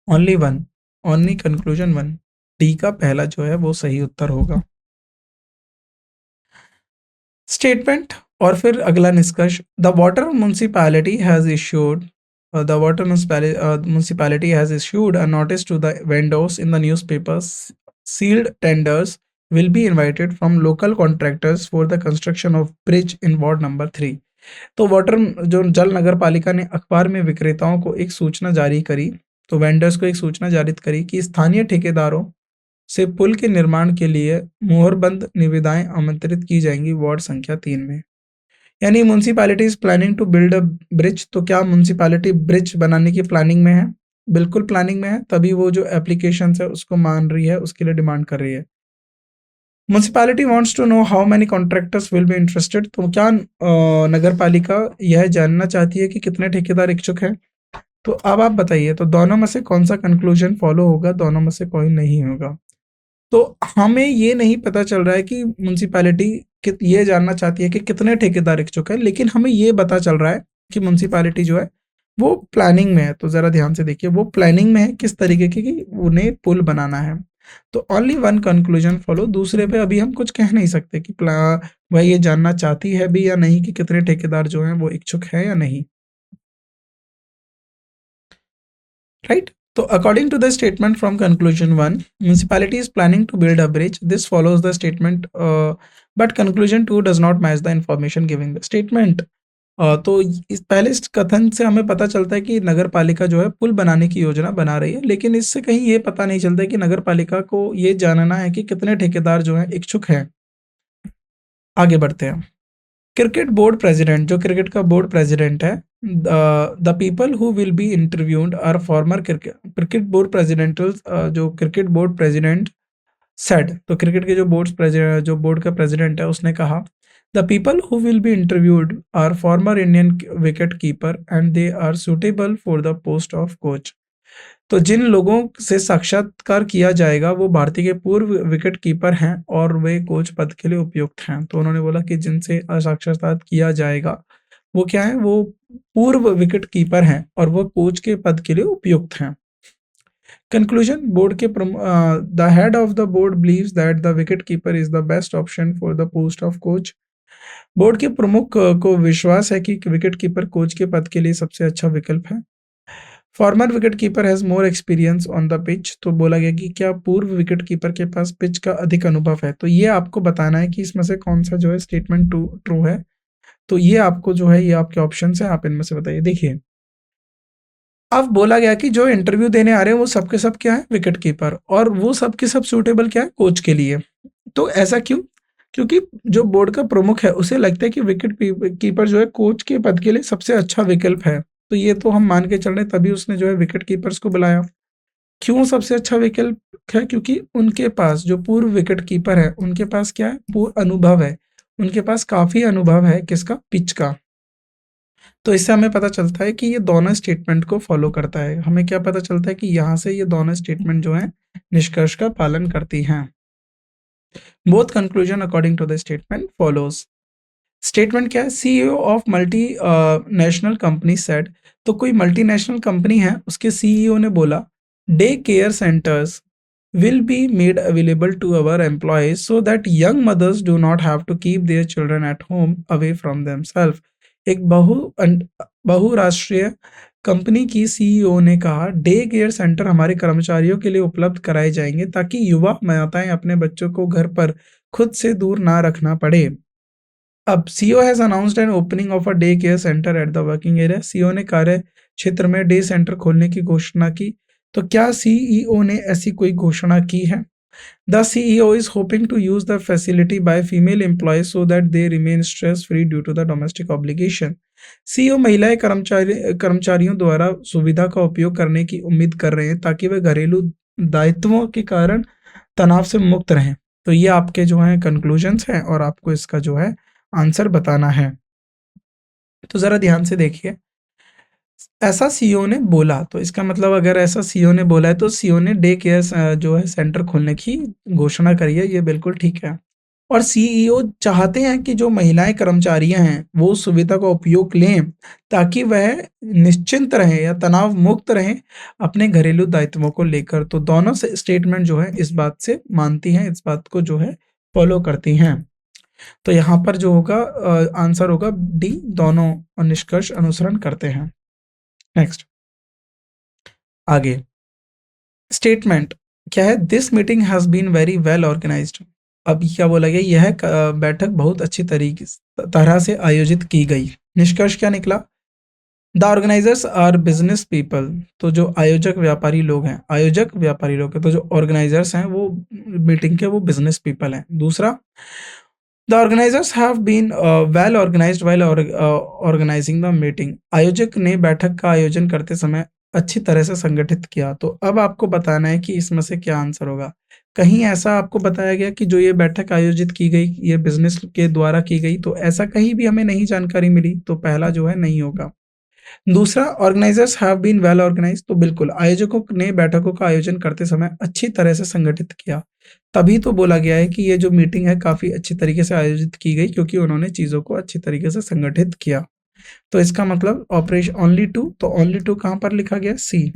only one, only conclusion 1, D का पहला जो है वो सही उत्तर होगा। स्टेटमेंट और फिर अगला निष्कर्ष, the water municipality has issued the water municipality has issued a notice to the vendors in the newspapers. Sealed tenders will be invited from local contractors for the construction of bridge in ward number 3. तो water जो जल नगर पालिका ने अखबार में विक्रेताओं को एक सूचना जारी करी, तो वेंडर्स को एक सूचना जारी करी कि स्थानीय ठेकेदारों से पुल के निर्माण के लिए मुहरबंद निविदाएं आमंत्रित की जाएंगी वार्ड संख्या 3 में। यानी municipality is planning to build a bridge. तो क्या म्यूनसिपैलिटी ब्रिज बनाने की प्लानिंग में है? बिल्कुल प्लानिंग में है, तभी वो जो एप्लीकेशन है उसको मान रही है, उसके लिए डिमांड कर रही है। Municipality wants to know how many contractors will be interested. तो क्या नगर पालिका यह जानना चाहती है कि कितने ठेकेदार इच्छुक हैं। तो अब आप बताइए, तो दोनों में से कौन सा कंक्लूजन फॉलो होगा, दोनों में से कोई नहीं होगा। तो हमें ये नहीं पता चल रहा है कि म्यूनसिपैलिटी ये जानना चाहती है कि कितने ठेकेदार इच्छुक है, लेकिन हमें ये पता चल रहा है कि म्यूनसिपैलिटी जो है वो प्लानिंग में है। तो ज़रा ध्यान से देखिए, वो प्लानिंग में है किस तरीके की, कि उन्हें पुल बनाना है। तो ओनली वन कंक्लूजन फॉलो, दूसरे पे अभी हम कुछ कह नहीं सकते कि वह ये जानना चाहती है भी या नहीं कि कितने ठेकेदार जो हैं वो इच्छुक है या नहीं। Right? So according to the statement from conclusion 1, municipality is planning to build a bridge. This follows the statement, but conclusion 2 does not match the information giving the statement. तो इस पहले इस कथन से हमें पता चलता है कि नगर पालिका जो है पुल बनाने की योजना बना रही है, लेकिन इससे कहीं ये पता नहीं चलता है कि नगर पालिका को ये जानना है कि कितने ठेकेदार जो हैं इच्छुक हैं। आगे बढ़ते हैं। क्रिकेट बोर्ड प्रेसिडेंट, जो क्रिकेट का बोर्ड प्रेसिडेंट है, the people who will be interviewed are former cricket board presidential, जो क्रिकेट बोर्ड प्रेसिडेंट सेड, तो क्रिकेट के जो बोर्ड का प्रेसिडेंट है उसने कहा, the people who will be interviewed are former Indian wicket keeper and they are suitable for the post of coach. तो जिन लोगों से साक्षात्कार किया जाएगा वो भारतीय के पूर्व विकेट कीपर हैं और वे कोच पद के लिए उपयुक्त हैं। तो उन्होंने बोला कि जिनसे साक्षात्कार किया जाएगा वो क्या है, वो पूर्व विकेट कीपर हैं और वो कोच के पद के लिए उपयुक्त हैं। कंक्लूजन, बोर्ड के the head of the board believes that the wicket keeper is the best option for the post of coach. Board के प्रमुख को विश्वास है कि विकेट कीपर कोच के पद के लिए सबसे अच्छा विकल्प है। Farmer wicket keeper has more experience on the pitch. तो बोला गया कि क्या पूर्व विकेट कीपर के पास पिच का अधिक अनुभव है। तो ये आपको बताना है कि इसमें से कौन सा जो है स्टेटमेंट ट्रू है। तो ये आपको जो है, ये आपके ऑप्शन है, आप इनमें से बताइए। देखिए, अब बोला गया कि जो इंटरव्यू देने आ रहे हैं वो सबके सब क्या है, विकेट कीपर, और वो सबके सब सूटेबल क्या है, कोच के लिए। तो ऐसा क्यों? क्योंकि जो बोर्ड का प्रमुख है उसे लगता है कि विकेट कीपर जो है कोच के पद के लिए सबसे अच्छा विकल्प है। तो ये तो हम मान के चल रहे हैं, तभी उसने जो है विकेट कीपर्स को बुलाया। क्यों सबसे अच्छा विकल्प है? क्योंकि उनके पास जो पूर्व विकेट कीपर है उनके पास क्या है, पूर्व अनुभव है। उनके पास काफी अनुभव है किसका, पिच का। तो इससे हमें पता चलता है कि ये दोनों स्टेटमेंट को फॉलो करता है। हमें क्या पता चलता है कि यहाँ से ये दोनों स्टेटमेंट जो है निष्कर्ष का पालन करती हैं। Both conclusion according to the statement follows. Statement क्या है, CEO of multi national company said. तो कोई मल्टीनेशनल कंपनी है, उसके सीईओ ने बोला day care centres will be made available to our employees so that young mothers do not have to keep their children at home away from themselves। एक बहुराष्ट्रीय company की CEO ने कहा day care centre हमारे कर्मचारियों के लिए उपलब्ध कराए जाएंगे ताकि युवा माताएं अपने बच्चों को घर पर खुद से दूर ना रखना पड़े। अब CEO has announced an opening of a day care centre at the working area. CEO ने कार्य क्षेत्र में डे सेंटर खोलने की घोषणा की। तो क्या सीईओ ने ऐसी कोई घोषणा की है? The CEO is hoping to use the facility by female employees so that they remain stress free due to the domestic obligation. CEO महिलाएं कर्मचारियों द्वारा सुविधा का उपयोग करने की उम्मीद कर रहे हैं ताकि वे घरेलू दायित्वों के कारण तनाव से मुक्त रहें। तो ये आपके जो हैं कंक्लूजन्स हैं और आपको इसका जो है आंसर बताना है। तो जरा ध्यान से देखिए, ऐसा सीईओ ने बोला, तो इसका मतलब अगर ऐसा सीईओ ने बोला है तो सीईओ ने डे केयर जो है सेंटर खोलने की घोषणा करी है, ये बिल्कुल ठीक है। और सीईओ चाहते हैं कि जो महिलाएं कर्मचारियां हैं वो उस सुविधा का उपयोग लें ताकि वह निश्चिंत रहें या तनाव मुक्त रहें अपने घरेलू दायित्वों को लेकर। तो दोनों से स्टेटमेंट जो है इस बात से मानती हैं, इस बात को जो है फॉलो करती हैं। तो यहाँ पर जो होगा आंसर होगा डी, दोनों निष्कर्ष अनुसरण करते हैं। नेक्स्ट, आगे स्टेटमेंट क्या है, this meeting has been very well organised. अब क्या बोला गया, यह बैठक बहुत अच्छी तरह से आयोजित की गई। निष्कर्ष क्या निकला, the organisers are business people. तो जो आयोजक व्यापारी लोग हैं, तो जो ऑर्गेनाइजर्स हैं वो मीटिंग के वो बिजनेस पीपल हैं। दूसरा, the organisers have been well organised while organising the meeting. आयोजक ने बैठक का आयोजन करते समय अच्छी तरह से संगठित किया। तो अब आपको बताना है कि इसमें से क्या आंसर होगा। कहीं ऐसा आपको बताया गया कि जो ये बैठक आयोजित की गई ये बिजनेस के द्वारा की गई, तो ऐसा कहीं भी हमें नहीं जानकारी मिली, तो पहला जो है नहीं होगा। दूसरा, organisers have been well organised. तो बिल्कुल आयोजकों ने बैठकों का आयोजन करते समय अच्छी तरह से संगठित किया, तभी तो बोला गया है कि ये जो मीटिंग है काफी अच्छी तरीके से आयोजित की गई क्योंकि उन्होंने चीजों को अच्छी तरीके से संगठित किया। तो इसका मतलब ऑपरेशन ओनली टू, तो ओनली टू कहां पर लिखा गया, सी,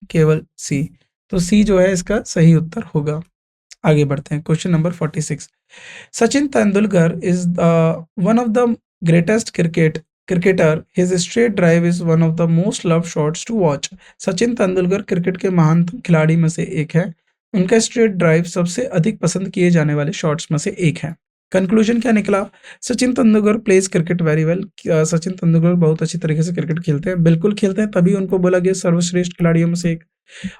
केवल सी। तो सी जो है इसका सही उत्तर होगा। आगे बढ़ते हैं, question number 46। Sachin Tendulkar is one of the greatest cricketer, his straight drive is one of the most love shots to watch. Sachin Tendulkar cricket के महानतम खिलाड़ी में से एक है, उनका स्ट्रेट ड्राइव सबसे अधिक पसंद किए जाने वाले शॉट्स में से एक है। कंक्लूजन क्या निकला, Sachin Tendulkar pledge cricket very well. Sachin Tendulkar बहुत अच्छी तरीके से क्रिकेट खेलते हैं, बिल्कुल खेलते हैं, तभी उनको बोला गया सर्वश्रेष्ठ खिलाड़ियों में से एक।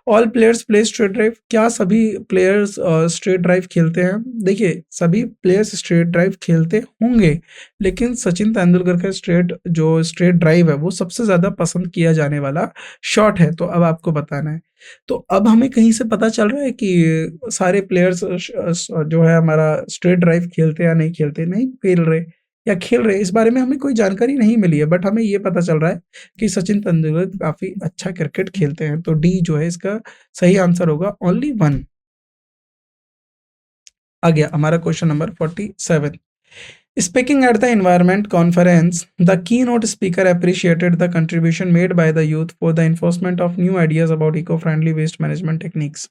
All players play straight drive, क्या सभी प्लेयर्स स्ट्रेट ड्राइव खेलते हैं? देखिए, सभी प्लेयर्स स्ट्रेट ड्राइव खेलते होंगे, लेकिन सचिन तेंदुलकर का स्ट्रेट ड्राइव है वो सबसे ज्यादा पसंद किया जाने वाला शॉट है। तो अब आपको बताना है। तो अब हमें कहीं से पता चल रहा है कि सारे प्लेयर्स जो है हमारा स्ट्रेट ड्राइव खेलते या नहीं खेलते, नहीं खेल रहे, या खेल रहे हैं, इस बारे में हमें कोई जानकारी नहीं मिली है, बट हमें ये पता चल रहा है कि सचिन तेंदुलकर काफ़ी अच्छा क्रिकेट खेलते हैं। तो डी जो है इसका सही आंसर होगा, ओनली 1। आ गया हमारा question number 47। Speaking at the environment conference, the keynote speaker appreciated the contribution made by the youth for the enforcement of new ideas about eco-friendly waste management techniques.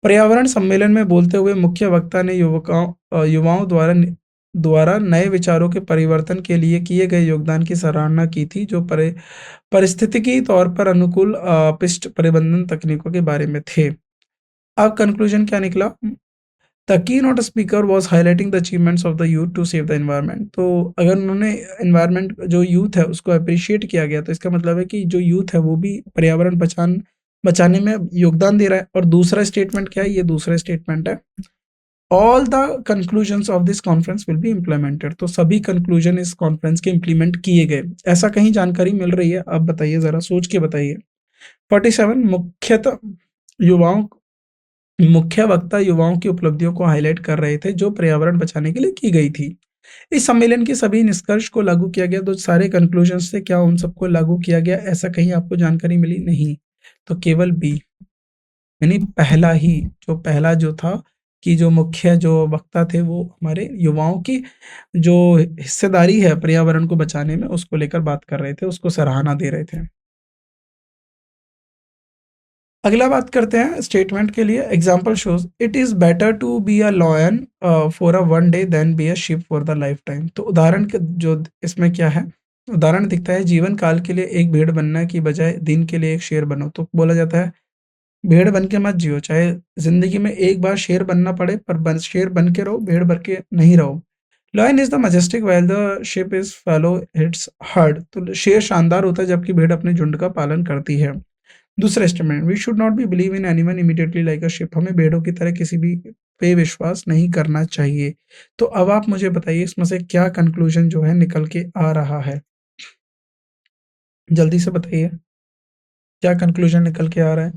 पर्यावरण सम्मेलन में बोलते हुए मुख्य वक्ता ने युवाओं द्वारा नए विचारों के परिवर्तन के लिए किए गए योगदान की सराहना की थी, जो पारिस्थितिकी तौर पर अनुकूल अपशिष्ट प्रबंधन तकनीकों के बारे में थे। अब कंक्लूजन क्या निकला? The keynote speaker was highlighting the achievements of the youth to save the environment. तो अगर उन्होंने एनवायरनमेंट जो यूथ है उसको अप्रिशिएट किया गया, तो इसका मतलब है कि जो यूथ है वो भी पर्यावरण बचाने में योगदान दे रहा है। और दूसरा स्टेटमेंट क्या है? ये दूसरा स्टेटमेंट है, all the conclusions of this conference will be implemented. तो सभी कंक्लूजन इस कॉन्फ्रेंस के इम्प्लीमेंट किए गए, ऐसा कहीं जानकारी मिल रही है? आप बताइए, जरा सोच के बताइए। 47 मुख्य वक्ता युवाओं की उपलब्धियों को हाईलाइट कर रहे थे जो पर्यावरण बचाने के लिए की गई थी। इस सम्मेलन के सभी निष्कर्ष को लागू किया गया, तो सारे कंक्लूजन से क्या उन सबको लागू किया गया, ऐसा कहीं आपको जानकारी मिली? नहीं। तो केवल बी, यानी पहला जो था कि जो मुख्य जो वक्ता थे वो हमारे युवाओं की जो हिस्सेदारी है पर्यावरण को बचाने में उसको लेकर बात कर रहे थे, उसको सराहना दे रहे थे। अगला बात करते हैं स्टेटमेंट के लिए। Example shows it is better to be a lion for a one day then be a sheep for the life time. तो उदाहरण के जो इसमें क्या है, उदाहरण दिखता है, जीवन काल के लिए एक भेड़ बनने की बजाय दिन के लिए एक शेर बनो। तो बोला जाता है भेड़ बन के मत जियो, चाहे जिंदगी में एक बार शेर बनना पड़े, पर शेर बन के रहो, भेड़ बन के नहीं रहो। Lion is the majestic while the ship is follow it's heard. तो शेर शानदार होता है जबकि भेड़ अपने झुंड का पालन करती है। दूसरा statement, we should not be believe in anyone immediately like a sheep. हमें भेड़ों की तरह किसी भी पे विश्वास नहीं करना चाहिए। तो अब आप मुझे बताइए इसमें से क्या कंक्लूजन जो है निकल के आ रहा है, जल्दी से बताइए क्या कंक्लूजन निकल के आ रहा है।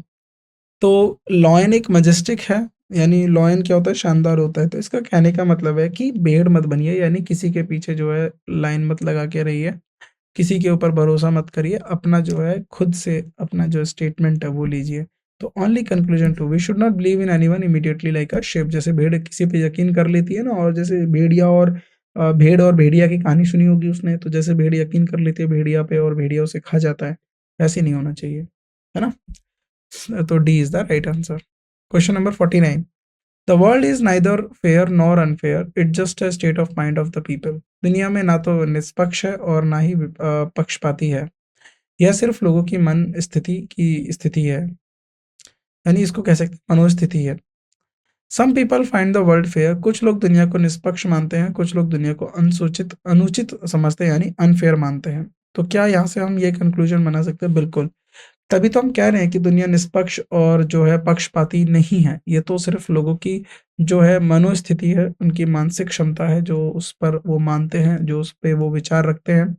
तो लॉयन एक मजेस्टिक है, यानी लॉयन क्या होता है? शानदार होता है। तो इसका कहने का मतलब है कि भेड़ मत बनिए, यानी किसी के पीछे जो है लाइन मत लगा के रहिए, किसी के ऊपर भरोसा मत करिए, अपना जो है खुद से अपना जो स्टेटमेंट है वो लीजिए। तो only conclusion two, we should not believe in anyone immediately like a sheep. जैसे भेड़ किसी पे यकीन कर लेती है ना, और जैसे भेड़ और भेड़िया की कहानी सुनी होगी उसने, तो जैसे भेड़ यकीन कर लेती है भेड़िया पे और भेड़िया उसे खा जाता है, ऐसे नहीं होना चाहिए, है ना। तो D is the right answer. Question number 49, the world is neither fair nor unfair, it just a state of mind of the people. दुनिया में ना तो निष्पक्ष है और ना ही पक्षपाती है, यह सिर्फ लोगों की मन स्थिति है, यानी इसको कह सकते हैं मनोस्थिति है। Some people find the world fair, कुछ लोग दुनिया को निष्पक्ष मानते हैं, कुछ लोग दुनिया को अनुचित समझते हैं, यानी अनफेयर मानते हैं। तो क्या यहाँ से हम ये कंक्लूजन बना सकते हैं? बिल्कुल। तभी तो हम कह रहे हैं कि दुनिया निष्पक्ष और जो है पक्षपाती नहीं है, ये तो सिर्फ लोगों की जो है मनोस्थिति है, उनकी मानसिक क्षमता है, जो उस पर वो मानते हैं, जो उस पे वो विचार रखते हैं।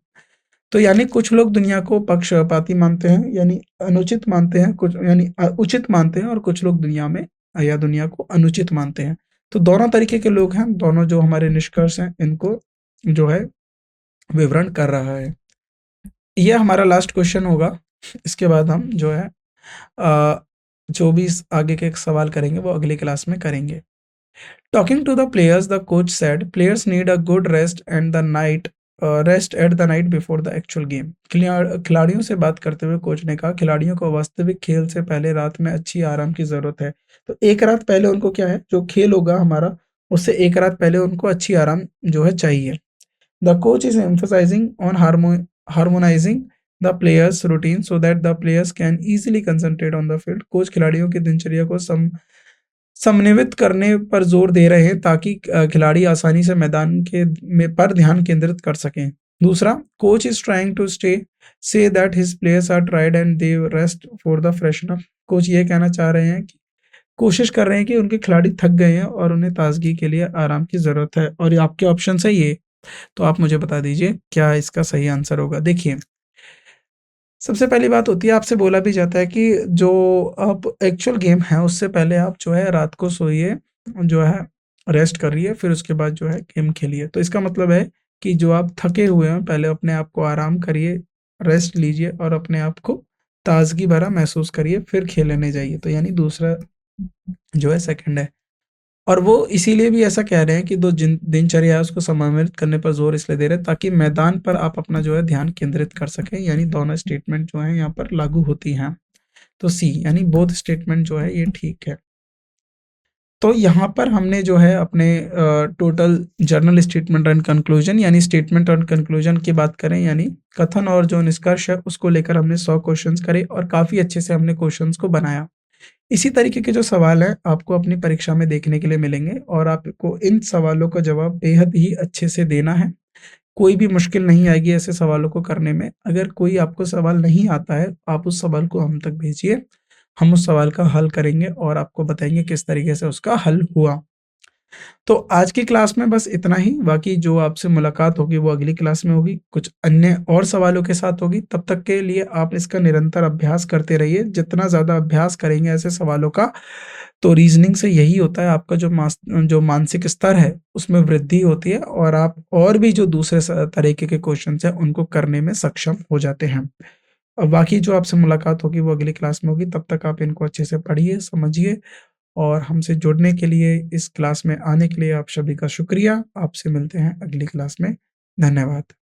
तो यानी कुछ लोग दुनिया को पक्षपाती मानते हैं, यानी अनुचित मानते हैं, कुछ यानी उचित मानते हैं, और कुछ लोग दुनिया में या दुनिया को अनुचित मानते हैं। तो दोनों तरीके के लोग हैं, दोनों जो हमारे निष्कर्ष हैं इनको जो है विवरण कर रहा है। यह हमारा लास्ट क्वेश्चन होगा, इसके बाद हम जो है जो भी आगे के सवाल करेंगे वो अगली क्लास में करेंगे। Talking to the players the coach said players need a good rest at the night before the actual game. खिलाड़ियों से बात करते हुए कोच ने कहा खिलाड़ियों को वास्तविक खेल से पहले रात में अच्छी आराम की जरूरत है। तो एक रात पहले उनको क्या है, जो खेल होगा हमारा उससे एक रात पहले उनको अच्छी आराम जो है चाहिए। The coach is emphasising on harmonising the players routine so that the players can easily concentrate on the field. Coach खिलाड़ियों की दिनचर्या को समन्वित करने पर जोर दे रहे हैं ताकि खिलाड़ी आसानी से मैदान पर ध्यान केंद्रित कर सकें। दूसरा, coach is trying to say that his players are tired and they rest for the freshen up. Coach ये कहना चाह रहे हैं कि कोशिश कर रहे हैं कि उनके खिलाड़ी थक गए हैं और उन्हें ताजगी के लिए आराम की जरूरत है। और आपके ऑप्शन सही है, तो आप मुझे बता दीजिए क्या इसका सही आंसर होगा। देखिए, सबसे पहली बात होती है, आपसे बोला भी जाता है कि जो आप एक्चुअल गेम है उससे पहले आप जो है रात को सोइए, जो है रेस्ट करिए, फिर उसके बाद जो है गेम खेलिए। तो इसका मतलब है कि जो आप थके हुए हैं पहले अपने आप को आराम करिए, रेस्ट लीजिए और अपने आप को ताज़गी भरा महसूस करिए, फिर खेलने जाइए। तो यानी दूसरा जो है सेकंड है। और वो इसीलिए भी ऐसा कह रहे हैं कि दो दिनचर्या है उसको समावेश करने पर ज़ोर इसलिए दे रहे हैं ताकि मैदान पर आप अपना जो है ध्यान केंद्रित कर सकें, यानी दोनों स्टेटमेंट जो हैं यहाँ पर लागू होती हैं। तो सी यानी बोथ स्टेटमेंट जो है ये ठीक है। तो यहाँ पर हमने जो है अपने total journal statement and conclusion यानी स्टेटमेंट एंड कंक्लूजन की बात करें यानी कथन और जो निष्कर्ष है उसको लेकर हमने 100 क्वेश्चंस करे और काफ़ी अच्छे से हमने क्वेश्चंस को बनाया। इसी तरीके के जो सवाल हैं आपको अपनी परीक्षा में देखने के लिए मिलेंगे और आपको इन सवालों का जवाब बेहद ही अच्छे से देना है। कोई भी मुश्किल नहीं आएगी ऐसे सवालों को करने में। अगर कोई आपको सवाल नहीं आता है, आप उस सवाल को हम तक भेजिए। हम उस सवाल का हल करेंगे और आपको बताएँगे किस तरीके से उसका हल हुआ। तो आज की क्लास में बस इतना ही, बाकी जो आपसे मुलाकात होगी वो अगली क्लास में होगी, कुछ अन्य और सवालों के साथ होगी। तब तक के लिए आप इसका निरंतर अभ्यास करते रहिए। जितना ज़्यादा अभ्यास करेंगे ऐसे सवालों का, तो रीज़निंग से यही होता है आपका जो मानसिक स्तर है, उसमें वृद्धि होती है और आप और भी जो दूसरे तरीके के क्वेश्चंस हैं, उनको करने में सक्षम हो जाते हैं। और बाकी जो आपसे मुलाकात होगी वो अगली क्लास में होगी। तब तक आप इनको अच्छे से पढ़िए, समझिए और हमसे जुड़ने के लिए, इस क्लास में आने के लिए आप सभी का शुक्रिया। आपसे मिलते हैं अगली क्लास में। धन्यवाद।